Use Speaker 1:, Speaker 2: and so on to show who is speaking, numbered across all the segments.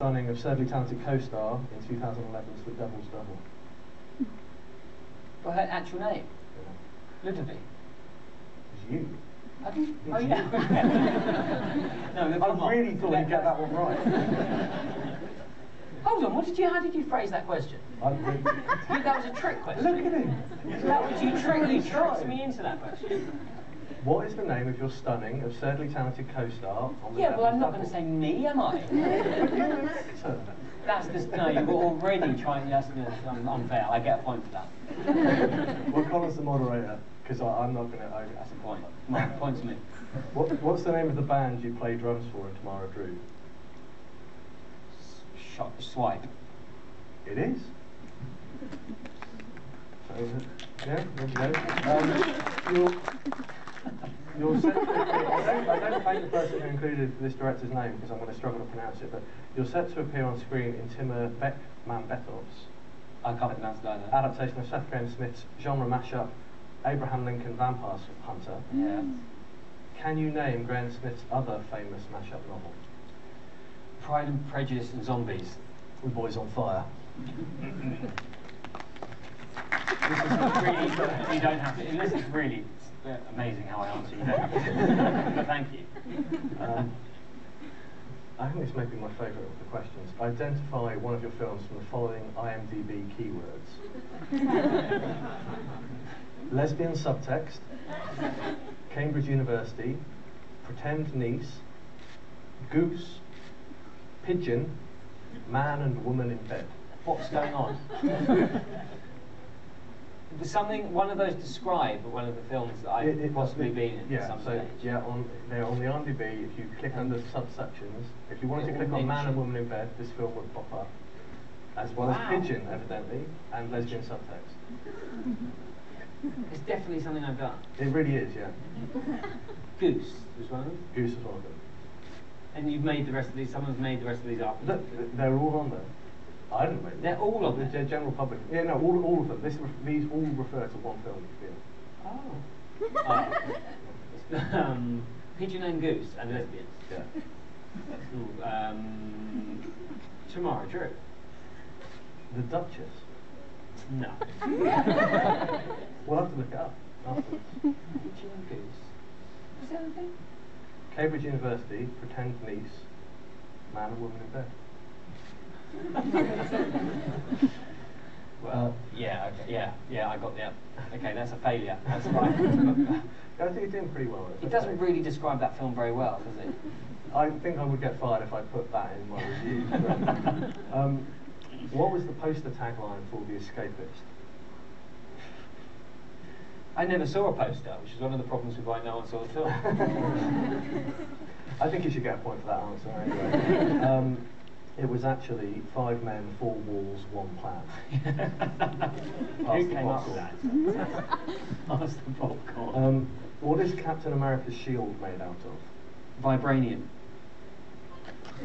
Speaker 1: Stunning, absurdly talented co-star in 2011's The Devil's Double.
Speaker 2: Well, her actual name?
Speaker 1: Yeah.
Speaker 2: Ludovic.
Speaker 1: It's you.
Speaker 2: Pardon? Oh,
Speaker 1: It's
Speaker 2: yeah. No,
Speaker 1: I really thought you'd get that one right.
Speaker 2: Hold on, how did you phrase that question? That was a trick question.
Speaker 1: Look at him.
Speaker 2: That was you tricked me into that question.
Speaker 1: What is the name of your stunning, absurdly talented co-star on The
Speaker 2: Yeah, well,
Speaker 1: Devil's
Speaker 2: I'm not
Speaker 1: Double?
Speaker 2: going to say me, am I?
Speaker 1: But you're an actor.
Speaker 2: That's just, no, you're already trying, that's unfair. I get a point for that.
Speaker 1: Well, Colin's the moderator, because I'm not going to...
Speaker 2: That's a point. Come on, point to me.
Speaker 1: What's the name of the band you play drums for in Tamara Drew?
Speaker 2: Swipe.
Speaker 1: It is. So, yeah, there you go. You're set to appear, I don't thank the person who included this director's name because I'm going to struggle to pronounce it, but you're set to appear on screen in Timur Bekmambetoff's
Speaker 2: I can't pronounce it either.
Speaker 1: adaptation of Seth Grahame-Smith's genre mashup, Abraham Lincoln Vampire Hunter.
Speaker 2: Yeah.
Speaker 1: Can you name Graham Smith's other famous mashup novel?
Speaker 2: Pride and Prejudice and Zombies.
Speaker 1: The Boys on Fire.
Speaker 2: This is really, you don't have to, this is really amazing how I answer you don't. But thank you.
Speaker 1: I think this may be my favourite of the questions. Identify one of your films from the following IMDb keywords. Lesbian subtext, Cambridge University, pretend niece, goose, pigeon, man and woman in bed.
Speaker 2: What's going on? One of those describe one of the films that I've possibly been in at some stage.
Speaker 1: Yeah, they're on the IMDb. If you click under subsections, if you wanted to click on man and woman in bed, this film would pop up. As well as pigeon, evidently, and lesbian subtext.
Speaker 2: It's definitely something I've done.
Speaker 1: It really is, yeah.
Speaker 2: Goose was one of them?
Speaker 1: Goose is one of them.
Speaker 2: And you've made the rest of these, someone's made the rest of these up?
Speaker 1: They're all on there. I didn't make them.
Speaker 2: They're all on there?
Speaker 1: The general public. Yeah, no, all of them. These all refer to one film, you feel.
Speaker 2: Oh. Pigeon and Goose and lesbians.
Speaker 1: Yeah.
Speaker 2: Tamara Drew.
Speaker 1: The Duchess.
Speaker 2: No.
Speaker 1: We'll have to look it up afterwards.
Speaker 2: Pigeon and Goose. Was that anything?
Speaker 1: Cambridge University, pretend niece, man and woman in bed.
Speaker 2: Well, yeah, okay, yeah, I got the okay, that's a failure. That's fine.
Speaker 1: I think you're doing pretty well.
Speaker 2: It doesn't really describe that film very well, does it?
Speaker 1: I think I would get fired if I put that in my review. What was the poster tagline for The Escapist?
Speaker 2: I never saw a poster, which is one of the problems with why no one saw the film.
Speaker 1: I think you should get a point for that answer anyway. It was actually 5 men, 4 walls, 1 plan.
Speaker 2: Who came up with that? Pass the popcorn.
Speaker 1: What is Captain America's shield made out of?
Speaker 2: Vibranium.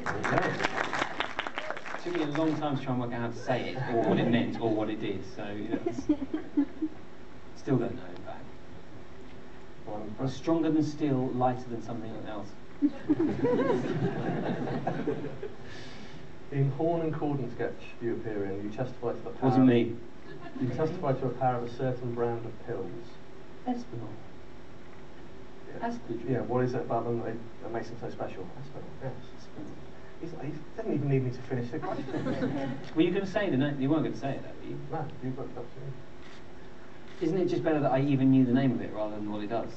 Speaker 1: Okay.
Speaker 2: It took me a long time to try and work out how to say it, or what it meant, or what it did, so still don't know, in fact. Well, stronger than steel, lighter than something else.
Speaker 1: In Horn and Corden sketch you appear in, you testify to the power...
Speaker 2: Wasn't me.
Speaker 1: You testify to a power of a certain brand of pills.
Speaker 2: Espinal.
Speaker 1: Yeah.
Speaker 2: Aspidry.
Speaker 1: Yeah, what is it about them that makes them so special? Espinal, yes. He doesn't even need me to finish the question.
Speaker 2: Were you going to say the name? You weren't going to say it, though, were you?
Speaker 1: No, you've got it up to me.
Speaker 2: Isn't it just better that I even knew the name of it rather than what it does?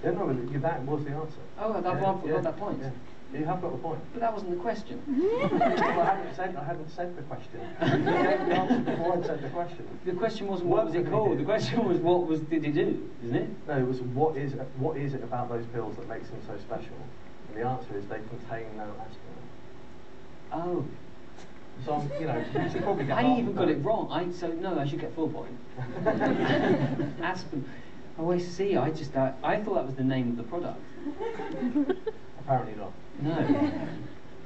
Speaker 1: Yeah, no, that was the answer.
Speaker 2: Oh, I've got that point.
Speaker 1: Yeah. You have got the point.
Speaker 2: But that wasn't the question.
Speaker 1: Well, I hadn't said the question. You gave the answer before I said the question.
Speaker 2: The question wasn't what was it called. The question was did it do, isn't it?
Speaker 1: No, it was what is it about those pills that makes them so special? And the answer is they contain no aspirin.
Speaker 2: Oh.
Speaker 1: So you should probably get.
Speaker 2: I even got it wrong. So no, I should get 4 points. Aspirin. Oh, I see. I thought that was the name of the product.
Speaker 1: Apparently not.
Speaker 2: No.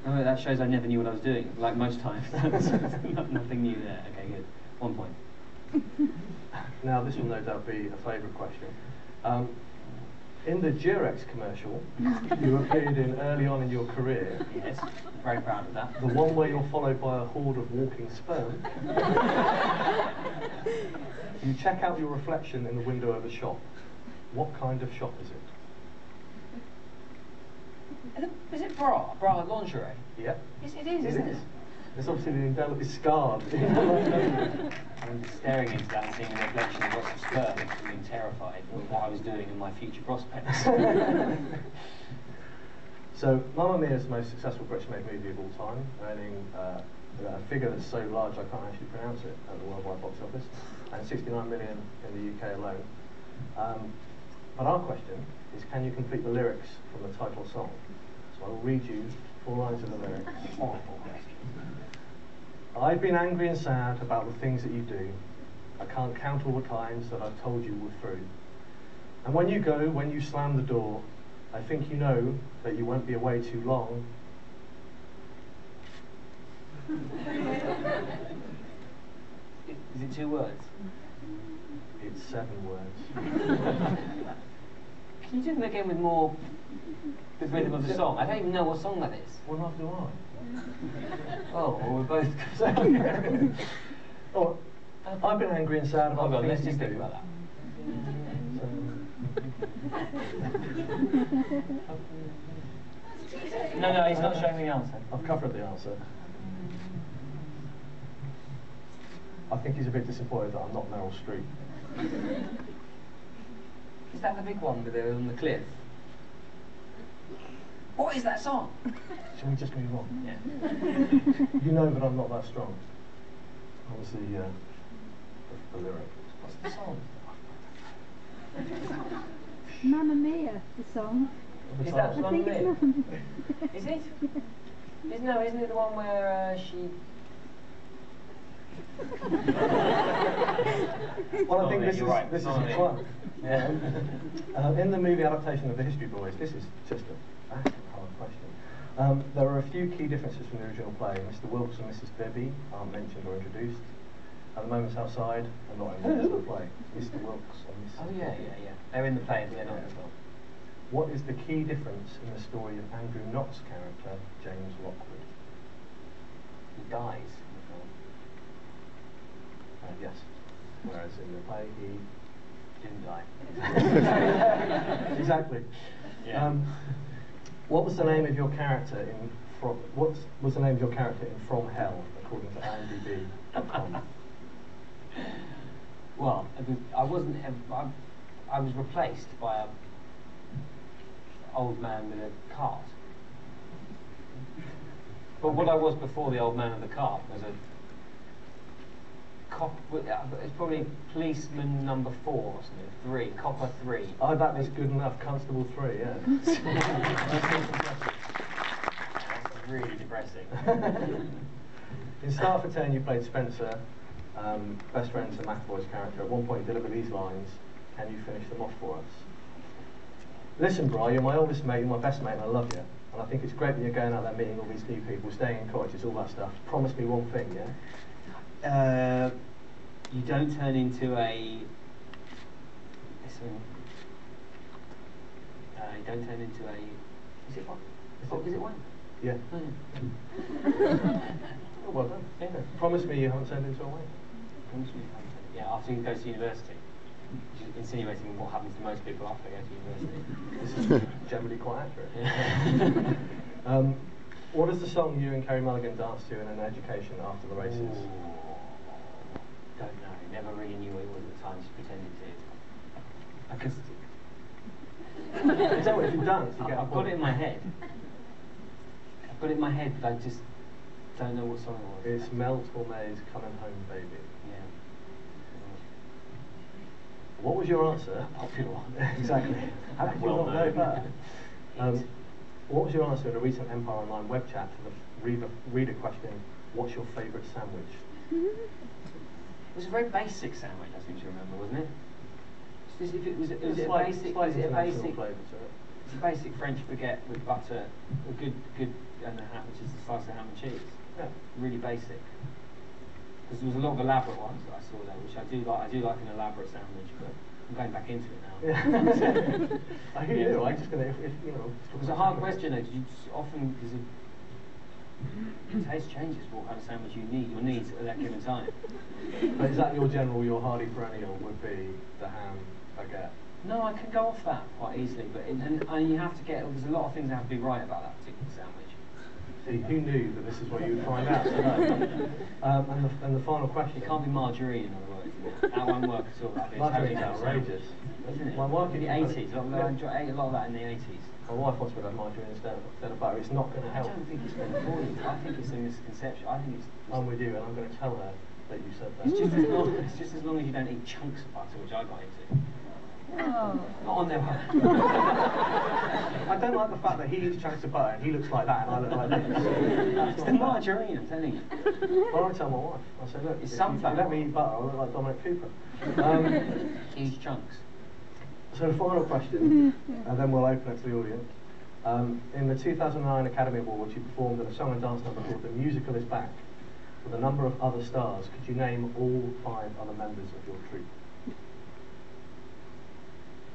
Speaker 2: Oh, that shows I never knew what I was doing, like most times. Nothing new there. Okay, good. 1 point.
Speaker 1: Now, this will no doubt be a favourite question. In the Durex commercial you appeared in early on in your career.
Speaker 2: Yes, very proud of that.
Speaker 1: The one where you're followed by a horde of walking sperm. You check out your reflection in the window of a shop. What kind of shop is it?
Speaker 2: Is it bra? Bra lingerie?
Speaker 1: Yeah.
Speaker 2: Yes, it is, isn't it?
Speaker 1: It's obviously the indelibly scarred.
Speaker 2: I'm staring into that and seeing a reflection of lots of sperm and being terrified of what I was doing and my future prospects.
Speaker 1: So, Mamma Mia is the most successful British-made movie of all time, earning a figure that's so large I can't actually pronounce it at the worldwide box office, and 69 million in the UK alone. But our question is, can you complete the lyrics from the title song? So I will read you 4 lines of the lyrics. I've been angry and sad about the things that you do. I can't count all the times that I've told you we're through. And when you go, when you slam the door, I think you know that you won't be away too long.
Speaker 2: Is it 2 words?
Speaker 1: It's 7 words.
Speaker 2: Can you do them again with more the rhythm of the song? I don't even know what song that is.
Speaker 1: Well, neither do I.
Speaker 2: Oh, well, we're both.
Speaker 1: Oh, I've been angry and sad about
Speaker 2: Hold on,
Speaker 1: the
Speaker 2: let's
Speaker 1: things
Speaker 2: just
Speaker 1: you
Speaker 2: think
Speaker 1: do.
Speaker 2: about that. No, he's not showing the answer.
Speaker 1: I've covered the answer. I think he's a bit disappointed that I'm not Meryl Streep.
Speaker 2: Is that the big one with on the cliff? What is that song?
Speaker 1: Shall we just move on?
Speaker 2: Yeah.
Speaker 1: You know that I'm not that strong. Obviously, the lyric.
Speaker 2: What's the song?
Speaker 3: Mamma Mia, the song.
Speaker 2: Is that
Speaker 3: I
Speaker 2: Mamma
Speaker 3: think
Speaker 2: Mia?
Speaker 3: it's Mamma Mia.
Speaker 2: Is it? Isn't it the one where she...
Speaker 1: Well, I think
Speaker 2: yeah,
Speaker 1: this
Speaker 2: you're
Speaker 1: is
Speaker 2: right.
Speaker 1: this is
Speaker 2: Mamma
Speaker 1: a
Speaker 2: Mia.
Speaker 1: club. In the movie adaptation of The History Boys, this is just a vastly hard question. There are a few key differences from the original play. Mr. Wilkes and Mrs. Bibby aren't mentioned or introduced. At the Moments Outside are not in the original play. Mr. Wilkes and Mrs.
Speaker 2: Oh,
Speaker 1: Bibby.
Speaker 2: yeah. They're in the play, but they're not in the film.
Speaker 1: What is the key difference in the story of Andrew Knott's character, James Lockwood?
Speaker 2: He dies in the film.
Speaker 1: Yes. Whereas in the play, he
Speaker 2: Didn't die.
Speaker 1: exactly.
Speaker 2: Yeah.
Speaker 1: What was the name of your character in What was the name of your character in From Hell, according to IMDb.com?
Speaker 2: Well, I wasn't. I was replaced by a old man with a cart. But what I was before the old man with the cart was a cop. It's probably policeman number 4 or something. 3, copper 3.
Speaker 1: Oh, that was good enough. Constable 3, yeah.
Speaker 2: That's really depressing.
Speaker 1: In Star for 10, you played Spencer, best friend to McAvoy's character. At one point, you delivered these lines. Can you finish them off for us? Listen, Bri, you're my oldest mate, you're my best mate, and I love you. And I think it's great that you're going out there meeting all these new people, staying in cottages, all that stuff. Promise me one thing, yeah?
Speaker 2: You don't turn into a. You don't turn into a. Is it one? Is it one?
Speaker 1: Yeah.
Speaker 2: Oh, yeah.
Speaker 1: Oh, well done.
Speaker 2: Yeah.
Speaker 1: Promise me you haven't turned into a wank.
Speaker 2: Yeah, after you go to university. Which is insinuating what happens to most people after they go to university.
Speaker 1: This is generally quite accurate. What is the song you and Kerry Mulligan danced to in an education after the races?
Speaker 2: Ooh. Don't know. Never really knew what it was at the time. Just pretended to.
Speaker 1: So if you dance, you get
Speaker 2: I've got it in my head. But I just don't know what song it was.
Speaker 1: It's Mel Torme's Coming Home Baby.
Speaker 2: Yeah.
Speaker 1: What was your answer?
Speaker 2: Popular one.
Speaker 1: Exactly. How could you
Speaker 2: Well
Speaker 1: not know
Speaker 2: known.
Speaker 1: that? What was your answer in a recent Empire Online web chat to the reader question, what's your favourite sandwich?
Speaker 2: It was a very basic sandwich, I seem to remember, wasn't it? Was it a basic?
Speaker 1: Slight
Speaker 2: Was it a
Speaker 1: international
Speaker 2: basic?
Speaker 1: flavour to it.
Speaker 2: It's a basic French baguette with butter, a good, and a ham, which is a slice of ham and cheese.
Speaker 1: Yeah.
Speaker 2: Really basic. Because there was a lot of elaborate ones that I saw there, which I do like. I do like an elaborate sandwich, but I'm going back into it now.
Speaker 1: Yeah. I hear you. I'm just going to, if you know.
Speaker 2: It's a hard question though, because you just often, because the taste changes for what kind of sandwich you need, your needs at that given time.
Speaker 1: But is that your hearty perennial would be the ham baguette?
Speaker 2: No, I can go off that quite easily, but and you have to get, there's a lot of things that have to be right about that particular sandwich.
Speaker 1: See, who knew that this is what you would find out today? And the final question.
Speaker 2: It can't be margarine, in other words. That won't work at all.
Speaker 1: Margarine's outrageous.
Speaker 2: Isn't it?
Speaker 1: My wife
Speaker 2: in the 80s, I ate a lot of that in the 80s.
Speaker 1: My wife wants me to have margarine instead of butter. It's not going to help.
Speaker 2: I don't think it's going to for you. I think it's a misconception. I think it's.
Speaker 1: I'm with you, and I'm going to tell her that you said that.
Speaker 2: It's just as long as you don't eat chunks of butter, which I got into.
Speaker 3: Oh.
Speaker 2: Not on their own.
Speaker 1: I don't like the fact that he eats chunks of butter and he looks like that and I look like this.
Speaker 2: It's the margarine, I'm telling you.
Speaker 1: Well, I tell my wife, I say, look,
Speaker 2: It's
Speaker 1: if
Speaker 2: sunflower.
Speaker 1: you let me eat butter, I look like Dominic Cooper.
Speaker 2: Huge chunks.
Speaker 1: So the final question, and then we'll open it to the audience. In the 2009 Academy Awards, you performed in a song and dance number called The Musical Is Back with a number of other stars. Could you name all 5 other members of your troupe?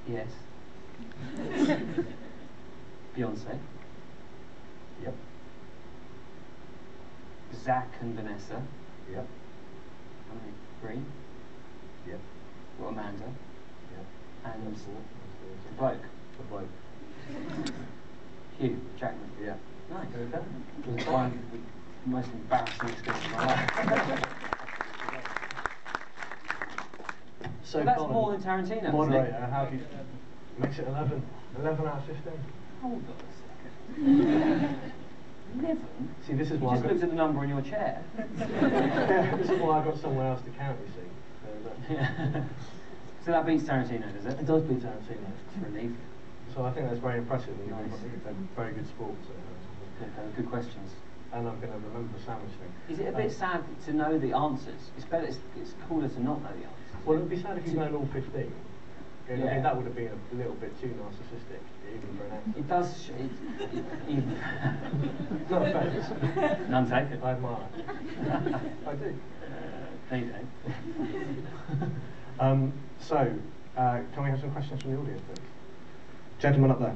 Speaker 2: Yes. Beyonce.
Speaker 1: Yep.
Speaker 2: Zach and Vanessa.
Speaker 1: Yep.
Speaker 2: Green.
Speaker 1: Yep.
Speaker 2: Got Amanda.
Speaker 1: Yep.
Speaker 2: And
Speaker 1: That's four.
Speaker 2: the bloke.
Speaker 1: The bloke.
Speaker 2: Hugh Jackman.
Speaker 1: Yeah.
Speaker 2: Nice.
Speaker 1: Okay.
Speaker 2: It was one of the most embarrassing experiences of my life.
Speaker 1: So
Speaker 2: well, that's
Speaker 1: Colin,
Speaker 2: more than Tarantino,
Speaker 1: moderator,
Speaker 2: isn't it?
Speaker 1: how do you makes it 11 out of 15?
Speaker 2: Hold on a second. 11?
Speaker 1: See, this is
Speaker 2: You
Speaker 1: why
Speaker 2: just looked at the number on your chair.
Speaker 1: Yeah, this is why I got someone else to count, you see.
Speaker 2: Yeah. So that beats Tarantino, does it?
Speaker 1: It does beat Tarantino.
Speaker 2: It's relief.
Speaker 1: So I think that's very impressive. And
Speaker 2: Nice.
Speaker 1: they're very good sports.
Speaker 2: Good questions.
Speaker 1: And I'm going to remember the sandwich thing.
Speaker 2: Is it a bit sad to know the answers? It's better. It's cooler to not know the answers.
Speaker 1: Well, it would be sad if you'd known all 15. I
Speaker 2: Yeah.
Speaker 1: mean, that would have been a little bit too narcissistic, even for an actor.
Speaker 2: It does.
Speaker 1: No offence.
Speaker 2: None taken.
Speaker 1: I admire it. I do.
Speaker 2: There you go.
Speaker 1: So, can we have some questions from the audience, please? Gentleman up there.